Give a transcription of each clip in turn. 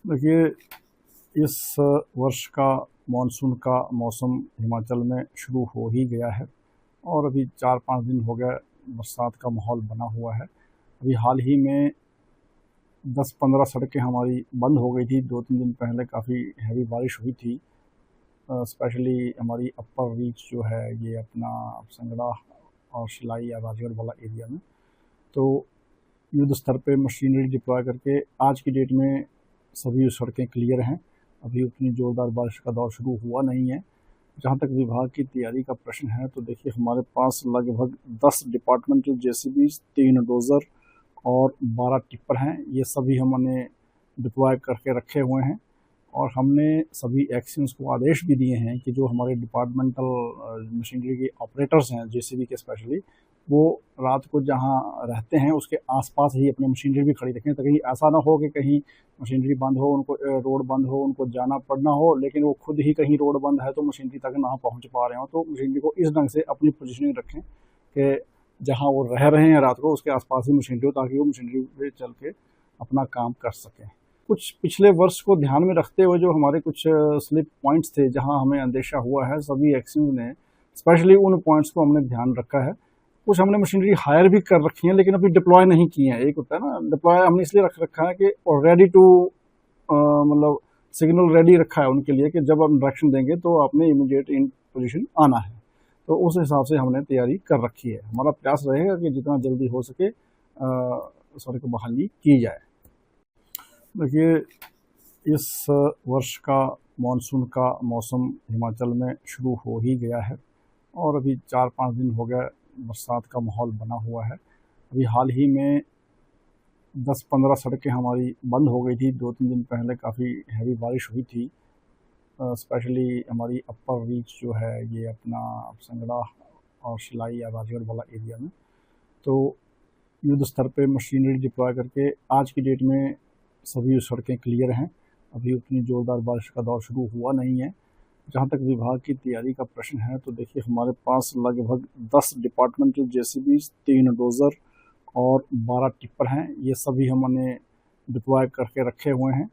देखिए, इस वर्ष का मानसून का मौसम हिमाचल में शुरू हो ही गया है और अभी 4-5 दिन हो गए बरसात का माहौल बना हुआ है। अभी हाल ही में 10-15 सड़कें हमारी बंद हो गई थी। 2-3 दिन पहले काफ़ी हैवी बारिश हुई थी। स्पेशली हमारी अपर रीच जो है ये अपना संगड़ा और शिलाई या राजगढ़ वाला एरिया में, तो युद्ध स्तर पे मशीनरी डिप्लॉय करके आज की डेट में सभी सड़कें क्लियर हैं। अभी उतनी ज़ोरदार बारिश का दौर शुरू हुआ नहीं है। जहाँ तक विभाग की तैयारी का प्रश्न है तो देखिए, हमारे पास लगभग 10 डिपार्टमेंटल जेसीबीज, 3 डोज़र और 12 टिप्पर हैं। ये सभी हमने डिप्लॉय करके रखे हुए हैं और हमने सभी एक्शंस को आदेश भी दिए हैं कि जो हमारे डिपार्टमेंटल मशीनरी के ऑपरेटर्स हैं जेसीबी के स्पेशली, वो रात को जहाँ रहते हैं उसके आसपास ही अपनी मशीनरी भी खड़ी रखें, ताकि ऐसा ना हो कि कहीं मशीनरी बंद हो, उनको रोड बंद हो, उनको जाना पड़ना हो, लेकिन वो खुद ही कहीं रोड बंद है तो मशीनरी तक ना पहुंच पा रहे हो। तो मशीनरी को इस ढंग से अपनी पोजीशनिंग रखें कि जहाँ वो रह रहे हैं रात को उसके आसपास ही मशीनरी हो, ताकि वो मशीनरी पे चल के अपना काम कर सकें। कुछ पिछले वर्ष को ध्यान में रखते हुए जो हमारे कुछ स्लिप पॉइंट्स थे जहाँ हमें अंदेशा हुआ है, सभी एक्शन ने स्पेशली उन पॉइंट्स को हमने ध्यान रखा है। कुछ हमने मशीनरी हायर भी कर रखी है लेकिन अभी डिप्लॉय नहीं की है। एक होता है ना, डिप्लॉय हमने इसलिए रख रखा है कि रेडी टू मतलब सिग्नल रेडी रखा है उनके लिए कि जब हम डायरेक्शन देंगे तो आपने इमीडिएट इन पोजीशन आना है। तो उस हिसाब से हमने तैयारी कर रखी है। हमारा प्रयास रहेगा कि जितना जल्दी हो सके सड़क बहाली की जाए। देखिए, इस वर्ष का मानसून का मौसम हिमाचल में शुरू हो ही गया है और अभी 4-5 दिन हो गए बरसात का माहौल बना हुआ है। अभी हाल ही में 10-15 सड़कें हमारी बंद हो गई थी। 2-3 दिन पहले काफ़ी हैवी बारिश हुई थी। स्पेशली हमारी अपर रीच जो है ये अपना संगड़ा और शिलाई या राजगढ़ वाला एरिया में, तो युद्ध स्तर पे मशीनरी डिप्लॉय करके आज की डेट में सभी सड़कें क्लियर हैं। अभी उतनी ज़ोरदार बारिश का दौर शुरू हुआ नहीं है। जहाँ तक विभाग की तैयारी का प्रश्न है तो देखिए, हमारे पास लगभग 10 डिपार्टमेंटल जेसीबीज, 3 डोज़र और 12 टिप्पर हैं। ये सभी हमने डिप्लॉय करके रखे हुए हैं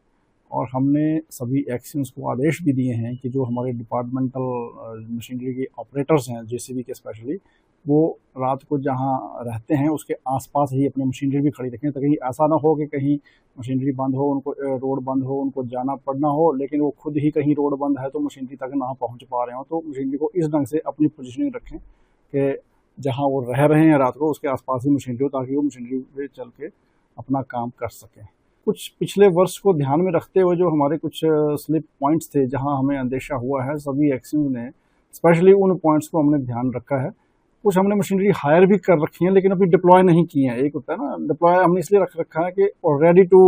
और हमने सभी एक्शंस को आदेश भी दिए हैं कि जो हमारे डिपार्टमेंटल मशीनरी के ऑपरेटर्स हैं जेसीबी के स्पेशली, वो रात को जहाँ रहते हैं उसके आसपास ही अपनी मशीनरी भी खड़ी रखें, ताकि ऐसा ना हो कि कहीं मशीनरी बंद हो, उनको रोड बंद हो, उनको जाना पड़ना हो, लेकिन वो खुद ही कहीं रोड बंद है तो मशीनरी तक ना पहुंच पा रहे हो। तो मशीनरी को इस ढंग से अपनी पोजीशनिंग रखें कि जहाँ वो रह रहे हैं रात को उसके आसपास ही मशीनरी हो, ताकि वो मशीनरी पे चल के अपना काम कर सकें। कुछ पिछले वर्ष को ध्यान में रखते हुए जो हमारे कुछ स्लिप पॉइंट्स थे जहाँ हमें अंदेशा हुआ है, सभी एक्शन ने स्पेशली उन पॉइंट्स को हमने ध्यान रखा है। कुछ हमने मशीनरी हायर भी कर रखी है लेकिन अभी डिप्लॉय नहीं की है। एक होता है ना, डिप्लॉय हमने इसलिए रख रखा है कि रेडी टू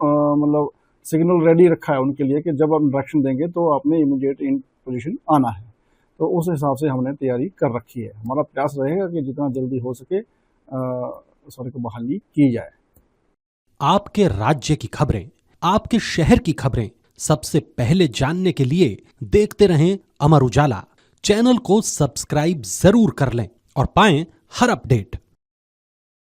मतलब सिग्नल रेडी रखा है उनके लिए कि जब हम डायरेक्शन देंगे तो आपने इमीडिएट इन पोजीशन आना है। तो उस हिसाब से हमने तैयारी कर रखी है। हमारा प्रयास रहेगा कि जितना जल्दी हो सके सड़क बहाली की जाए। आपके राज्य की खबरें, आपके शहर की खबरें सबसे पहले जानने के लिए देखते रहें अमर उजाला। चैनल को सब्सक्राइब जरूर कर लें और पाएं हर अपडेट।